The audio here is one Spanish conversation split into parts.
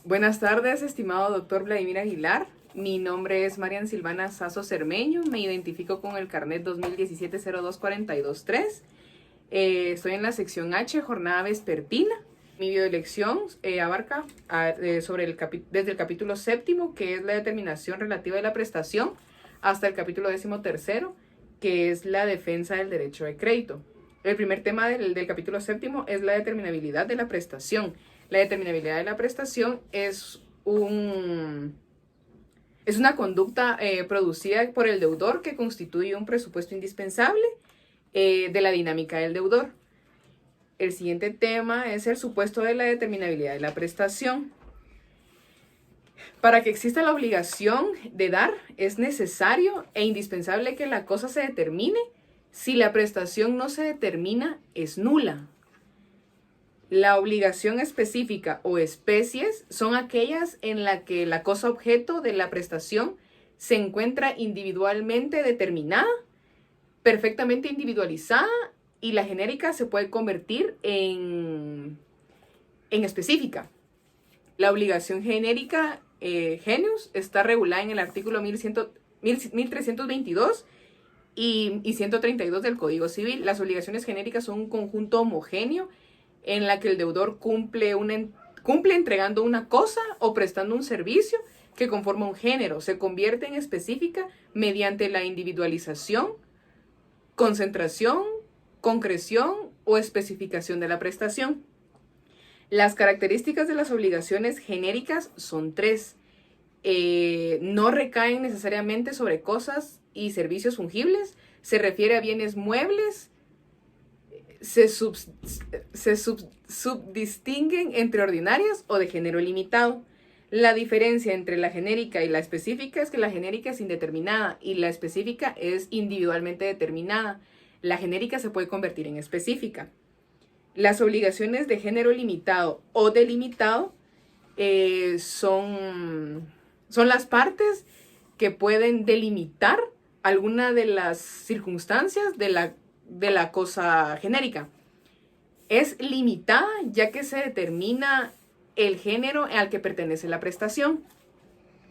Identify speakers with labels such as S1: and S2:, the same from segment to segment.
S1: Buenas tardes, estimado doctor Vladimir Aguilar. Mi nombre es Marian Silvana Sazo Cermeño. Me identifico con el carnet 2017-02-423. Estoy en la sección H, jornada vespertina. Mi bioelección abarca desde el capítulo séptimo, que es la determinación relativa de la prestación, hasta el capítulo 13º, que es la defensa del derecho de crédito. El primer tema del capítulo séptimo es la determinabilidad de la prestación. La determinabilidad de la prestación es una conducta producida por el deudor que constituye un presupuesto indispensable de la dinámica del deudor. El siguiente tema es el supuesto de la determinabilidad de la prestación. Para que exista la obligación de dar, es necesario e indispensable que la cosa se determine. Si la prestación no se determina, es nula. La obligación específica o especies son aquellas en las que la cosa objeto de la prestación se encuentra individualmente determinada, perfectamente individualizada, y la genérica se puede convertir en específica. La obligación genérica genius está regulada en el artículo 1322 y 132 del Código Civil. Las obligaciones genéricas son un conjunto homogéneo en la que el deudor cumple entregando una cosa o prestando un servicio que conforma un género. Se convierte en específica mediante la individualización, concentración, concreción o especificación de la prestación. Las características de las obligaciones genéricas son tres. No recaen necesariamente sobre cosas y servicios fungibles. Se refiere a bienes muebles. Se subdistinguen entre ordinarias o de género limitado. La diferencia entre la genérica y la específica es que la genérica es indeterminada y la específica es individualmente determinada. La genérica se puede convertir en específica. Las obligaciones de género limitado o delimitado son las partes que pueden delimitar alguna de las circunstancias de la cosa genérica. Es limitada ya que se determina el género al que pertenece la prestación.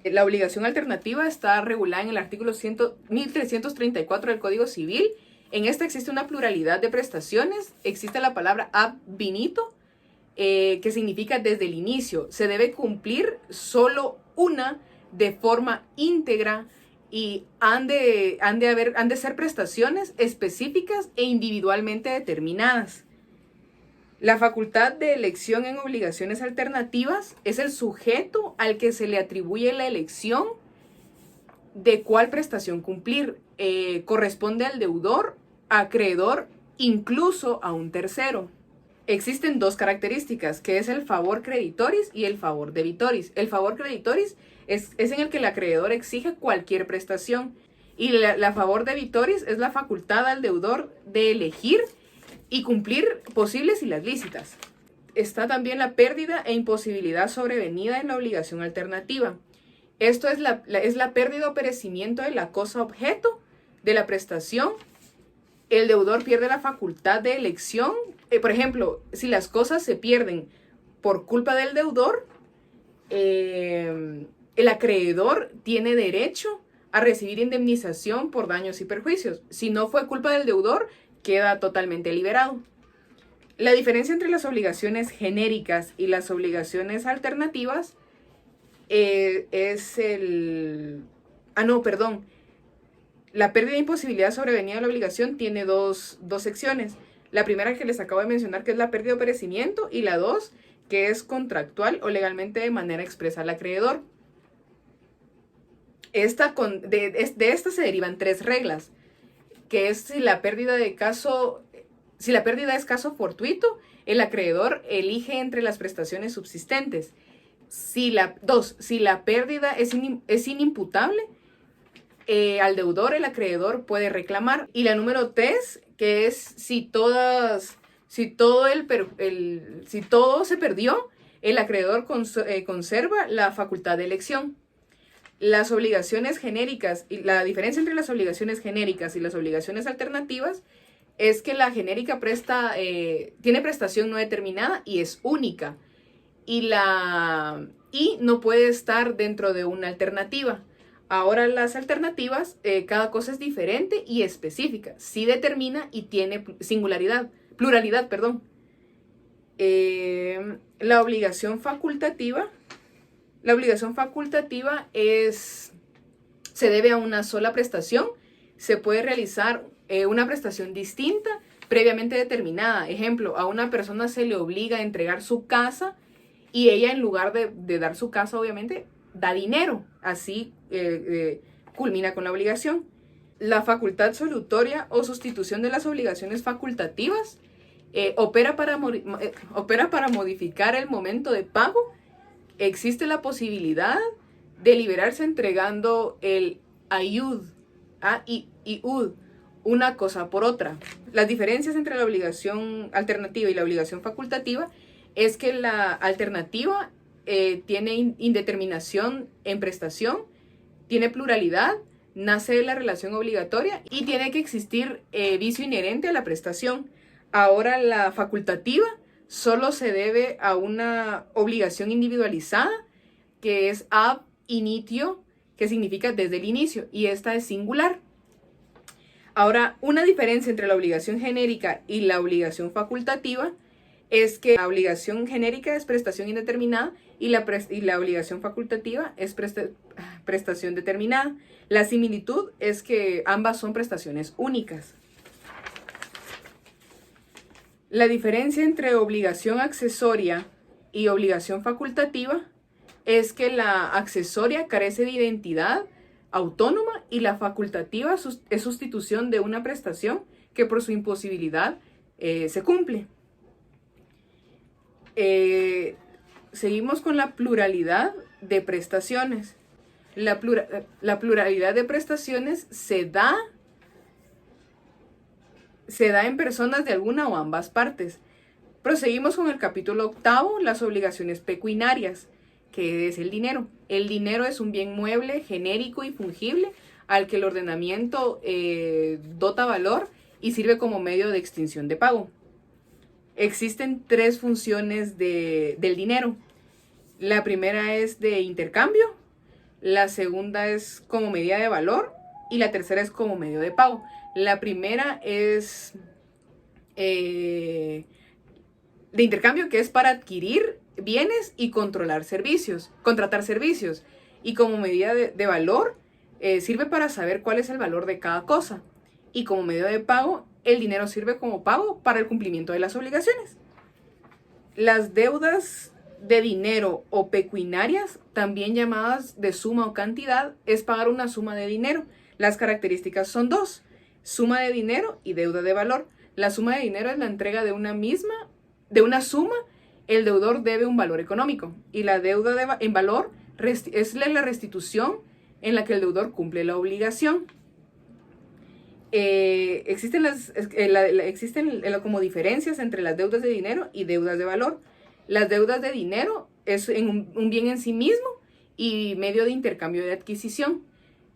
S1: La obligación alternativa está regulada en el artículo 1334 del Código Civil. En esta existe una pluralidad de prestaciones. Existe la palabra ab initio, que significa desde el inicio. Se debe cumplir solo una de forma íntegra y han de ser prestaciones específicas e individualmente determinadas. La facultad de elección en obligaciones alternativas es el sujeto al que se le atribuye la elección de cuál prestación cumplir. Corresponde al deudor, acreedor, incluso a un tercero. Existen dos características, que es el favor creditoris y el favor debitoris. El favor creditoris es en el que el acreedor exige cualquier prestación, y la favor debitoris es la facultad al deudor de elegir y cumplir posibles y las lícitas. Está también la pérdida e imposibilidad sobrevenida en la obligación alternativa. Esto es la pérdida o perecimiento de la cosa objeto de la prestación. El deudor pierde la facultad de elección. Por ejemplo, si las cosas se pierden por culpa del deudor, el acreedor tiene derecho a recibir indemnización por daños y perjuicios. Si no fue culpa del deudor, queda totalmente liberado. La diferencia entre las obligaciones genéricas y las obligaciones alternativas La pérdida de imposibilidad sobrevenida de la obligación tiene dos secciones. La primera que les acabo de mencionar, que es la pérdida o perecimiento, y la dos, que es contractual o legalmente de manera expresa al acreedor. De esta se derivan tres reglas, que es si la pérdida es caso fortuito, el acreedor elige entre las prestaciones subsistentes. Si la pérdida es inimputable, al deudor el acreedor puede reclamar. Y la número 3, que es si todo se perdió, el acreedor conserva la facultad de elección. Las obligaciones genéricas, y la diferencia entre las obligaciones genéricas y las obligaciones alternativas es que la genérica tiene prestación no determinada y es única. Y y no puede estar dentro de una alternativa. Ahora las alternativas, cada cosa es diferente y específica. Sí determina y tiene pluralidad, perdón. La obligación facultativa se debe a una sola prestación. Se puede realizar una prestación distinta previamente determinada. Ejemplo, a una persona se le obliga a entregar su casa y ella, en lugar de dar su casa, obviamente, da dinero. Así culmina con la obligación. La facultad solutoria o sustitución de las obligaciones facultativas opera para modificar el momento de pago. Existe la posibilidad de liberarse entregando el ayud, una cosa por otra. Las diferencias entre la obligación alternativa y la obligación facultativa es que la alternativa tiene indeterminación en prestación, tiene pluralidad, nace de la relación obligatoria y tiene que existir vicio inherente a la prestación. Ahora la facultativa solo se debe a una obligación individualizada, que es ab initio, que significa desde el inicio, y esta es singular. Ahora, una diferencia entre la obligación genérica y la obligación facultativa es que la obligación genérica es prestación indeterminada y la obligación facultativa es prestación determinada. La similitud es que ambas son prestaciones únicas. La diferencia entre obligación accesoria y obligación facultativa es que la accesoria carece de identidad autónoma y la facultativa es sustitución de una prestación que por su imposibilidad se cumple. Seguimos con la pluralidad de prestaciones. La pluralidad de prestaciones se da en personas de alguna o ambas partes. Proseguimos con el capítulo 8, las obligaciones pecuniarias, que es el dinero. El dinero es un bien mueble, genérico y fungible al que el ordenamiento dota valor y sirve como medio de extinción de pago. Existen 3 funciones del dinero. La primera es de intercambio, la segunda es como medida de valor y la tercera es como medio de pago. La primera es de intercambio, que es para adquirir bienes y contratar servicios. Y como medida de valor, sirve para saber cuál es el valor de cada cosa. Y como medio de pago, el dinero sirve como pago para el cumplimiento de las obligaciones. Las deudas de dinero o pecuniarias, también llamadas de suma o cantidad, es pagar una suma de dinero. Las características son 2: suma de dinero y deuda de valor. La suma de dinero es la entrega de una suma. El deudor debe un valor económico, y la deuda en valor es la restitución en la que el deudor cumple la obligación. Existen como diferencias entre las deudas de dinero y deudas de valor. Las deudas de dinero es un bien en sí mismo y medio de intercambio de adquisición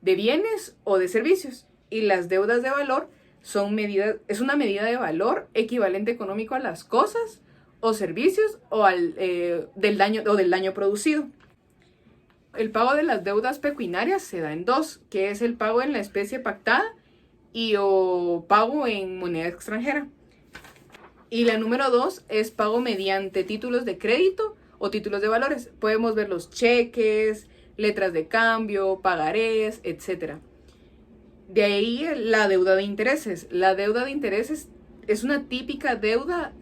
S1: de bienes o de servicios. Y las deudas de valor es una medida de valor equivalente económico a las cosas o servicios o del daño producido. El pago de las deudas pecuniarias se da en 2, que es el pago en la especie pactada o pago en moneda extranjera. Y la número 2 es pago mediante títulos de crédito o títulos de valores. Podemos ver los cheques, letras de cambio, pagarés, etc. De ahí la deuda de intereses. La deuda de intereses es una típica deuda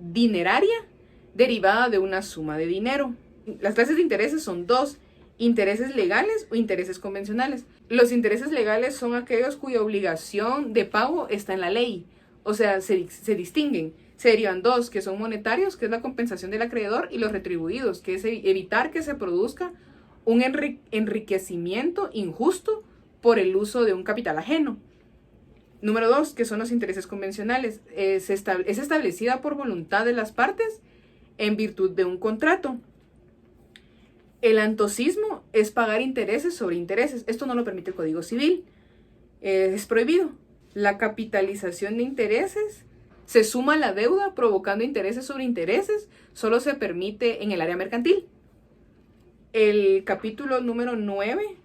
S1: dineraria derivada de una suma de dinero. Las clases de intereses son 2: intereses legales o intereses convencionales. Los intereses legales son aquellos cuya obligación de pago está en la ley, o sea, se distinguen. Se derivan 2, que son monetarios, que es la compensación del acreedor, y los retribuidos, que es evitar que se produzca un enriquecimiento injusto por el uso de un capital ajeno. Número 2, que son los intereses convencionales. Es establecida por voluntad de las partes en virtud de un contrato. El antocismo es pagar intereses sobre intereses. Esto no lo permite el Código Civil. Es prohibido. La capitalización de intereses Se suma la deuda provocando intereses sobre intereses, solo se permite en el área mercantil. El capítulo número 9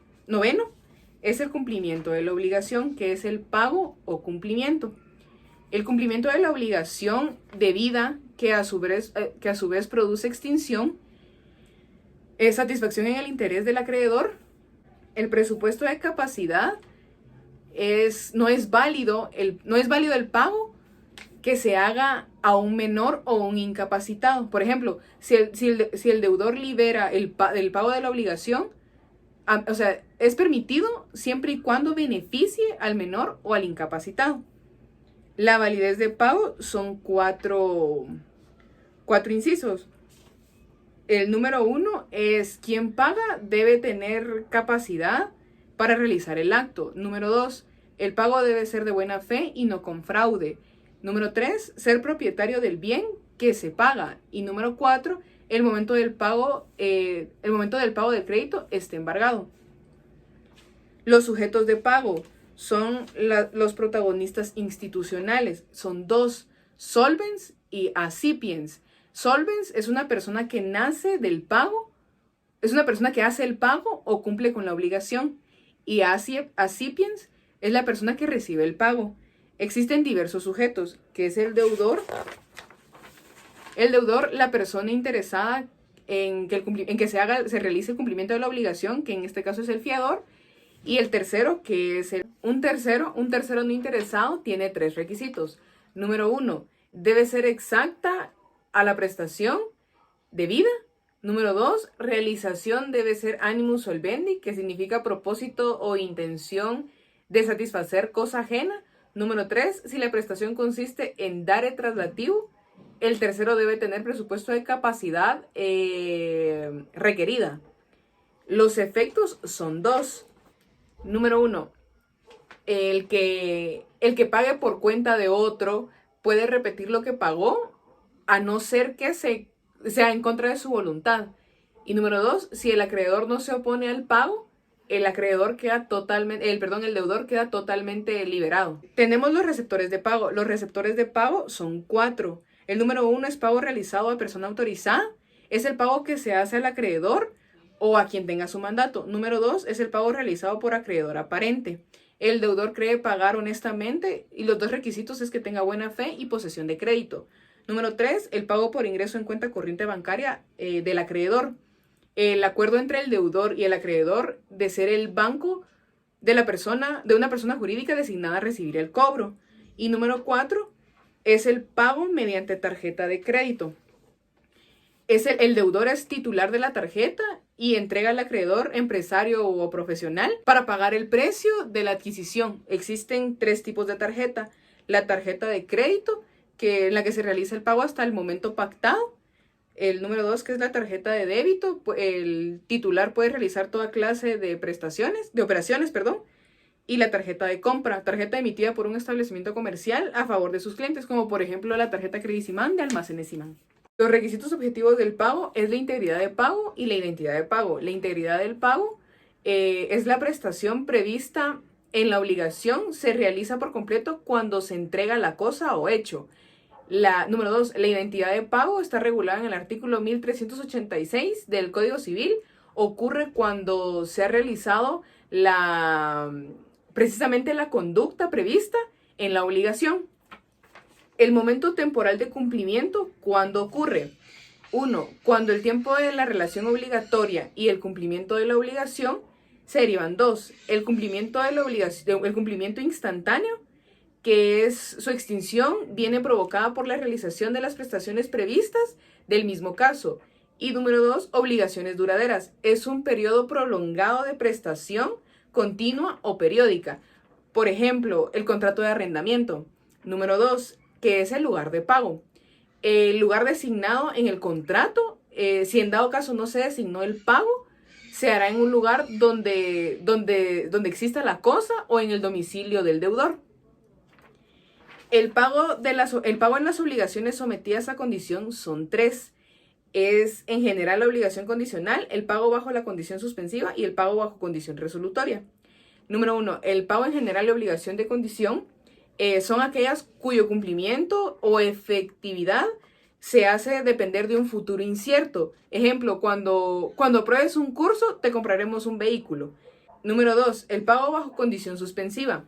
S1: es el cumplimiento de la obligación, que es el pago o cumplimiento. El cumplimiento de la obligación debida, que a su vez produce extinción, es satisfacción en el interés del acreedor. El presupuesto de capacidad no es válido el pago que se haga a un menor o un incapacitado. Por ejemplo, si el deudor libera el pago de la obligación, o sea, es permitido siempre y cuando beneficie al menor o al incapacitado. La validez de pago son cuatro incisos. El número 1 es quien paga debe tener capacidad para realizar el acto. Número 2, el pago debe ser de buena fe y no con fraude. Número 3, ser propietario del bien que se paga. Y número 4, el momento del pago del crédito esté embargado. Los sujetos de pago son los protagonistas institucionales. Son 2, solvens y accipiens. Solvens es una persona que nace del pago, es una persona que hace el pago o cumple con la obligación. Y accipiens es la persona que recibe el pago. Existen diversos sujetos, que es el deudor, la persona interesada en que se realice el cumplimiento de la obligación, que en este caso es el fiador, y el tercero, que es un tercero no interesado, tiene 3 requisitos. Número 1, debe ser exacta a la prestación debida. Número 2, realización debe ser animus solvendi, que significa propósito o intención de satisfacer cosa ajena. Número 3, si la prestación consiste en dare traslativo, el tercero debe tener presupuesto de capacidad requerida. Los efectos son 2. Número 1, el que pague por cuenta de otro puede repetir lo que pagó, a no ser que sea en contra de su voluntad. Y número 2, si el acreedor no se opone al pago, el deudor queda totalmente liberado. Tenemos los receptores de pago. Los receptores de pago son 4. El número 1 es pago realizado a persona autorizada. Es el pago que se hace al acreedor o a quien tenga su mandato. Número 2 es el pago realizado por acreedor aparente. El deudor cree pagar honestamente y los 2 requisitos es que tenga buena fe y posesión de crédito. Número 3, el pago por ingreso en cuenta corriente bancaria del acreedor. El acuerdo entre el deudor y el acreedor de ser el banco de una persona jurídica designada a recibir el cobro. Y número 4 es el pago mediante tarjeta de crédito. El deudor es titular de la tarjeta y entrega al acreedor, empresario o profesional, para pagar el precio de la adquisición. Existen 3 tipos de tarjeta. La tarjeta de crédito, en la que se realiza el pago hasta el momento pactado. El número 2, que es la tarjeta de débito, el titular puede realizar toda clase de operaciones. Y la tarjeta de compra, tarjeta emitida por un establecimiento comercial a favor de sus clientes, como por ejemplo la tarjeta Credisimán de Almacenes Simán. Los requisitos objetivos del pago es la integridad de pago y la identidad de pago. La integridad del pago es la prestación prevista en la obligación, se realiza por completo cuando se entrega la cosa o hecho. Número 2, la identidad de pago está regulada en el artículo 1386 del Código Civil. Ocurre cuando se ha realizado precisamente la conducta prevista en la obligación. El momento temporal de cumplimiento, ¿cuándo ocurre? 1, cuando el tiempo de la relación obligatoria y el cumplimiento de la obligación se derivan. 2, el cumplimiento instantáneo, que es su extinción, viene provocada por la realización de las prestaciones previstas del mismo caso. Y número 2, obligaciones duraderas. Es un periodo prolongado de prestación continua o periódica. Por ejemplo, el contrato de arrendamiento. Número 2, que es el lugar de pago. El lugar designado en el contrato, si en dado caso no se designó el pago, se hará en un lugar donde exista la cosa o en el domicilio del deudor. El pago en las obligaciones sometidas a condición son 3. Es en general la obligación condicional, el pago bajo la condición suspensiva y el pago bajo condición resolutoria. Número 1, el pago en general de obligación de condición son aquellas cuyo cumplimiento o efectividad se hace depender de un futuro incierto. Ejemplo, cuando apruebes un curso, te compraremos un vehículo. Número 2, el pago bajo condición suspensiva.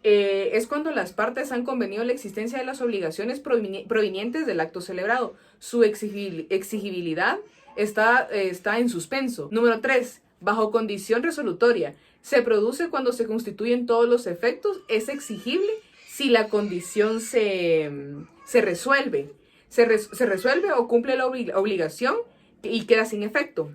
S1: Es cuando las partes han convenido la existencia de las obligaciones provenientes del acto celebrado. Su exigibilidad está en suspenso. Número 3, bajo condición resolutoria. Se produce cuando se constituyen todos los efectos. Es exigible si la condición se resuelve. Se resuelve o cumple la obligación y queda sin efecto.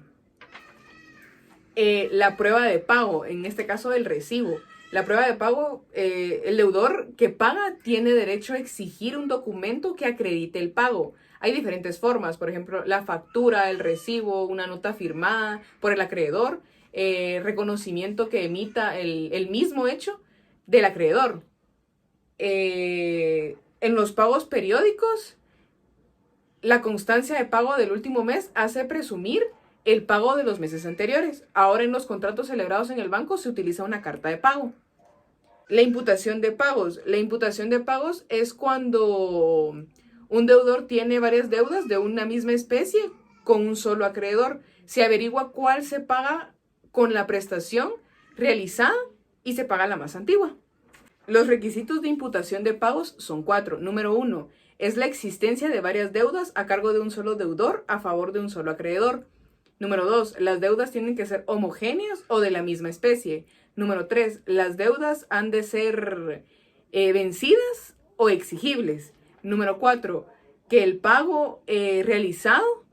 S1: La prueba de pago, en este caso del recibo. La prueba de pago, el deudor que paga tiene derecho a exigir un documento que acredite el pago. Hay diferentes formas, por ejemplo, la factura, el recibo, una nota firmada por el acreedor, reconocimiento que emita el mismo hecho del acreedor. En los pagos periódicos, la constancia de pago del último mes hace presumir el pago de los meses anteriores. Ahora en los contratos celebrados en el banco se utiliza una carta de pago. La imputación de pagos. La imputación de pagos es cuando un deudor tiene varias deudas de una misma especie con un solo acreedor. Se averigua cuál se paga con la prestación realizada y se paga la más antigua. Los requisitos de imputación de pagos son 4. Número 1. Es la existencia de varias deudas a cargo de un solo deudor a favor de un solo acreedor. Número 2. Las deudas tienen que ser homogéneas o de la misma especie. Número 3. Las deudas han de ser vencidas o exigibles. Número 4. Que el pago realizado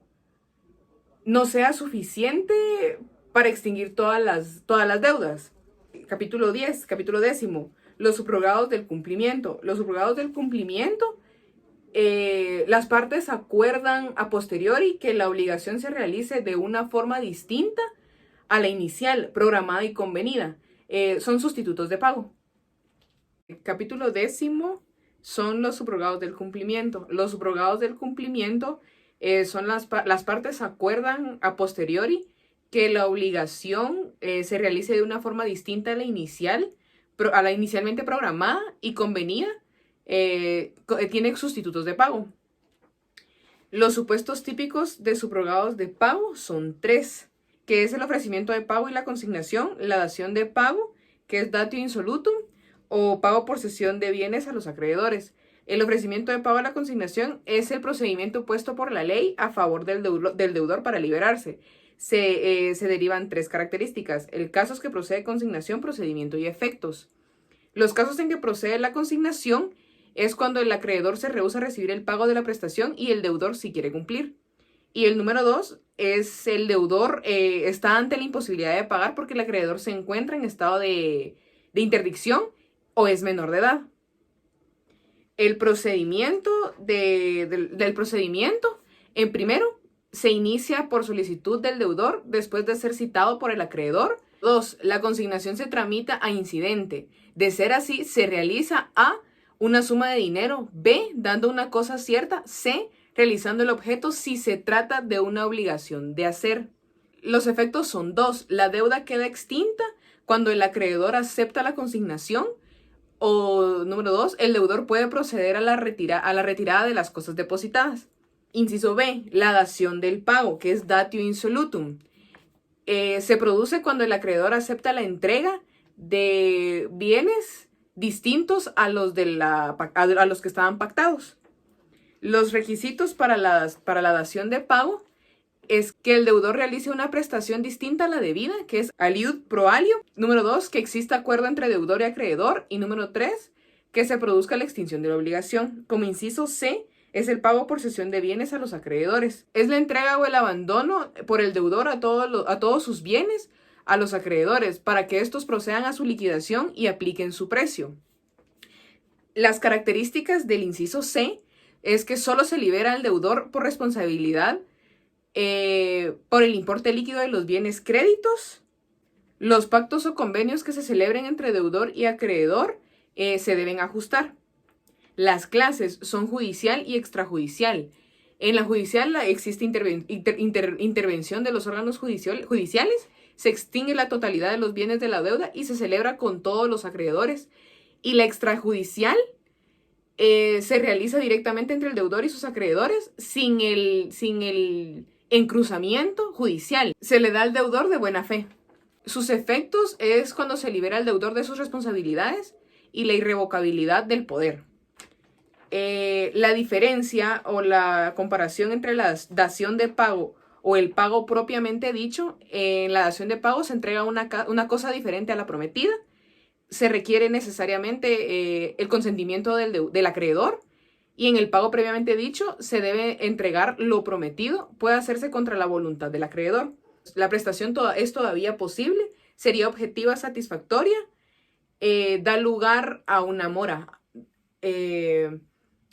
S1: no sea suficiente para extinguir todas las deudas. Capítulo 10, capítulo 10. Los subrogados del cumplimiento. Los subrogados del cumplimiento, las partes acuerdan a posteriori que la obligación se realice de una forma distinta a la inicial, programada y convenida. Son sustitutos de pago. Capítulo 10 son los subrogados del cumplimiento. Los subrogados del cumplimiento son las partes acuerdan a posteriori que la obligación se realice de una forma distinta a la inicialmente programada y convenida. Tiene sustitutos de pago. Los supuestos típicos de subrogados de pago son 3, que es el ofrecimiento de pago y la consignación, la dación de pago, que es datio insolutum, o pago por cesión de bienes a los acreedores. El ofrecimiento de pago a la consignación es el procedimiento puesto por la ley a favor del deudor para liberarse. Se derivan 3 características. El caso es que procede consignación, procedimiento y efectos. Los casos en que procede la consignación es cuando el acreedor se rehúsa a recibir el pago de la prestación y el deudor sí quiere cumplir. Y el número 2 es el deudor está ante la imposibilidad de pagar porque el acreedor se encuentra en estado de interdicción o es menor de edad. El procedimiento del procedimiento, en primero, se inicia por solicitud del deudor después de ser citado por el acreedor. 2. La consignación se tramita a incidente. De ser así, se realiza A, una suma de dinero, B, dando una cosa cierta, C, realizando el objeto si se trata de una obligación de hacer. Los efectos son 2. La deuda queda extinta cuando el acreedor acepta la consignación. O número 2, el deudor puede proceder a la retirada de las cosas depositadas. Inciso B, la dación del pago, que es datio insolutum. Se produce cuando el acreedor acepta la entrega de bienes distintos a los que estaban pactados. Los requisitos para la dación de pago es que el deudor realice una prestación distinta a la debida, que es aliud pro alio. Número 2, que exista acuerdo entre deudor y acreedor. Y número 3, que se produzca la extinción de la obligación. Como inciso C, es el pago por cesión de bienes a los acreedores. Es la entrega o el abandono por el deudor a todos sus bienes a los acreedores para que estos procedan a su liquidación y apliquen su precio. Las características del inciso C es que solo se libera al deudor por responsabilidad por el importe líquido de los bienes créditos. Los pactos o convenios que se celebren entre deudor y acreedor se deben ajustar. Las clases son judicial y extrajudicial. En la judicial existe intervención de los órganos judiciales, se extingue la totalidad de los bienes de la deuda y se celebra con todos los acreedores. Y la extrajudicial se realiza directamente entre el deudor y sus acreedores sin el encruzamiento judicial. Se le da al deudor de buena fe. Sus efectos es cuando se libera al deudor de sus responsabilidades y la irrevocabilidad del poder. La diferencia o la comparación entre la dación de pago o el pago propiamente dicho, en la dación de pago se entrega una cosa diferente a la prometida. Se requiere necesariamente el consentimiento del acreedor, y en el pago previamente dicho se debe entregar lo prometido. Puede hacerse contra la voluntad del acreedor. La prestación es todavía posible, sería objetiva, satisfactoria, da lugar a una mora.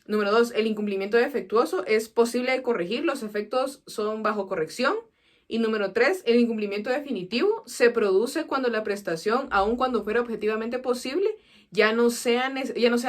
S1: Número 2, el incumplimiento defectuoso es posible de corregir, los efectos son bajo corrección. Y número 3, el incumplimiento definitivo se produce cuando la prestación, aun cuando fuera objetivamente posible, ya no sea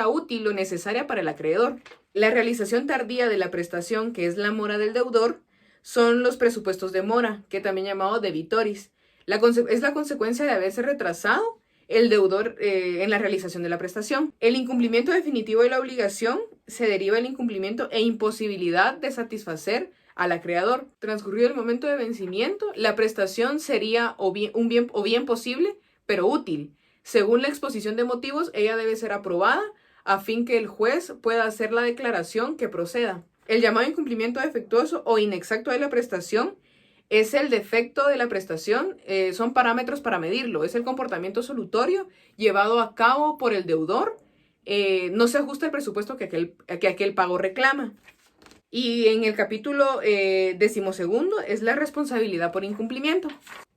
S1: útil o necesaria para el acreedor. La realización tardía de la prestación, que es la mora del deudor, son los presupuestos de mora, que también llamado debitoris. Es la consecuencia de haberse retrasado el deudor en la realización de la prestación. El incumplimiento definitivo de la obligación se deriva del incumplimiento e imposibilidad de satisfacer al acreedor. Transcurrido el momento de vencimiento, la prestación sería o bien posible, pero útil. Según la exposición de motivos, ella debe ser aprobada a fin que el juez pueda hacer la declaración que proceda. El llamado incumplimiento defectuoso o inexacto de la prestación es el defecto de la prestación, son parámetros para medirlo. Es el comportamiento solutorio llevado a cabo por el deudor. No se ajusta el presupuesto que aquel pago reclama. Y en el capítulo 12 es la responsabilidad por incumplimiento.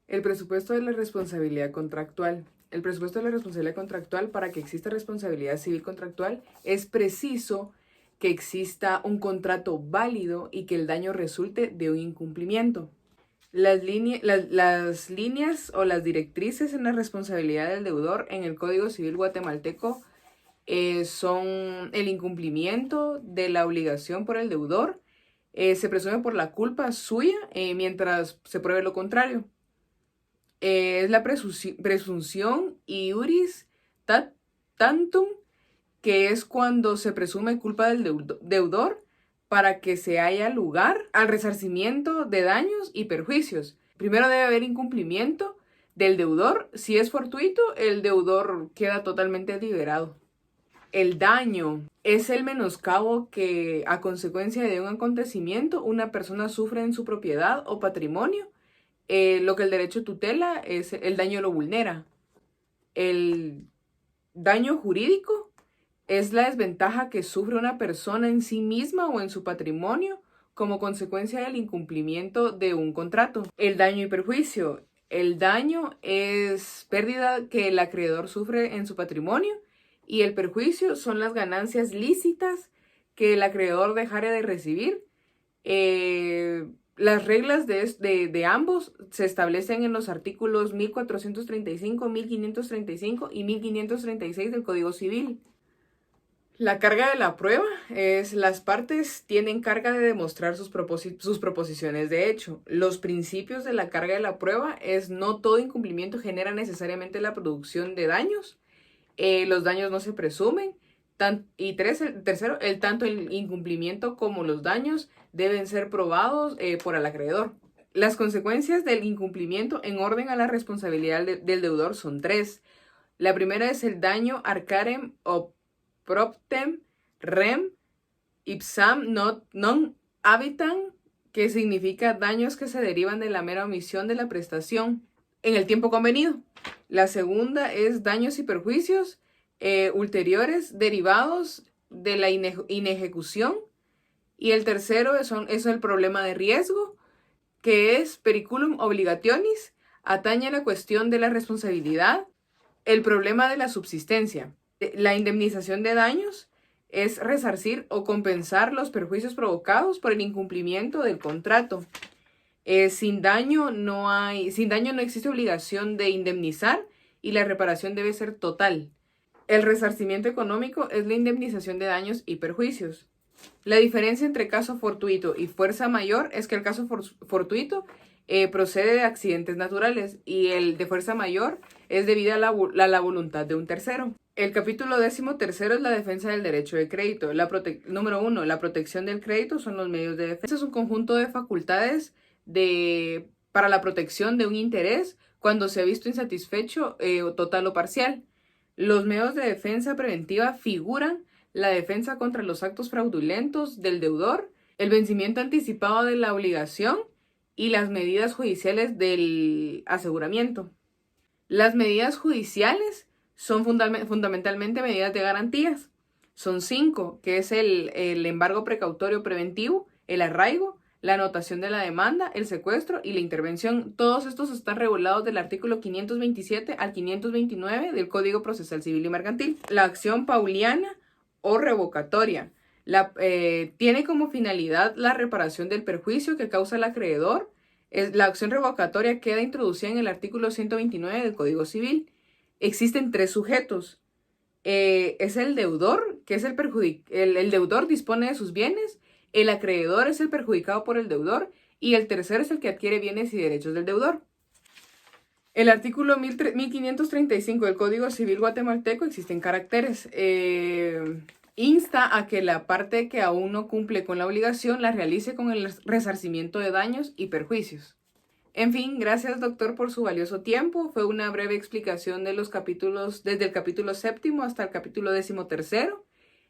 S1: El presupuesto de la responsabilidad contractual. El presupuesto de la responsabilidad contractual, para que exista responsabilidad civil contractual, es preciso que exista un contrato válido y que el daño resulte de un incumplimiento. Las líneas o las directrices en la responsabilidad del deudor en el Código Civil guatemalteco son el incumplimiento de la obligación por el deudor. Se presume por la culpa suya mientras se pruebe lo contrario. Es la presunción iuris tantum, que es cuando se presume culpa del deudor para que se haya lugar al resarcimiento de daños y perjuicios. Primero debe haber incumplimiento del deudor. Si es fortuito, el deudor queda totalmente liberado. El daño es el menoscabo que, a consecuencia de un acontecimiento, una persona sufre en su propiedad o patrimonio. Lo que el derecho tutela, es el daño lo vulnera. El daño jurídico es la desventaja que sufre una persona en sí misma o en su patrimonio como consecuencia del incumplimiento de un contrato. El daño y perjuicio. El daño es pérdida que el acreedor sufre en su patrimonio, y el perjuicio son las ganancias lícitas que el acreedor dejare de recibir. Las reglas de ambos se establecen en los artículos 1435, 1535 y 1536 del Código Civil. La carga de la prueba es: las partes tienen carga de demostrar sus proposiciones de hecho. Los principios de la carga de la prueba es: no todo incumplimiento genera necesariamente la producción de daños. Los daños no se presumen. Tercero, tanto el incumplimiento como los daños deben ser probados por el acreedor. Las consecuencias del incumplimiento en orden a la responsabilidad del deudor son 3. La primera es el daño arcarem o proptem rem ipsam non habitam, que significa daños que se derivan de la mera omisión de la prestación en el tiempo convenido. La segunda es daños y perjuicios ulteriores derivados de la inejecución. Y el tercero es el problema de riesgo, que es periculum obligationis, atañe a la cuestión de la responsabilidad. El problema de la subsistencia. La indemnización de daños es resarcir o compensar los perjuicios provocados por el incumplimiento del contrato. Sin daño no existe obligación de indemnizar y la reparación debe ser total. El resarcimiento económico es la indemnización de daños y perjuicios. La diferencia entre caso fortuito y fuerza mayor es que el caso fortuito procede de accidentes naturales y el de fuerza mayor es debido a la voluntad de un tercero. El capítulo 13 es la defensa del derecho de crédito. Número 1, la protección del crédito son los medios de defensa. Es un conjunto de facultades para la protección de un interés cuando se ha visto insatisfecho total o parcial. Los medios de defensa preventiva figuran la defensa contra los actos fraudulentos del deudor, el vencimiento anticipado de la obligación y las medidas judiciales del aseguramiento. Las medidas judiciales son fundamentalmente medidas de garantías. Son 5, que es el embargo precautorio preventivo, el arraigo, la anotación de la demanda, el secuestro y la intervención. Todos estos están regulados del artículo 527 al 529 del Código Procesal Civil y Mercantil. La acción pauliana o revocatoria tiene como finalidad la reparación del perjuicio que causa el acreedor. La acción revocatoria queda introducida en el artículo 129 del Código Civil. Existen 3 sujetos. Es el deudor, que es el deudor dispone de sus bienes, el acreedor es el perjudicado por el deudor y el tercero es el que adquiere bienes y derechos del deudor. El artículo 1535 del Código Civil guatemalteco existen caracteres. Insta a que la parte que aún no cumple con la obligación la realice con el resarcimiento de daños y perjuicios. En fin, gracias doctor por su valioso tiempo. Fue una breve explicación de los capítulos, desde el capítulo 7 hasta el capítulo 13.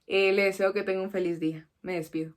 S1: Le deseo que tenga un feliz día. Me despido.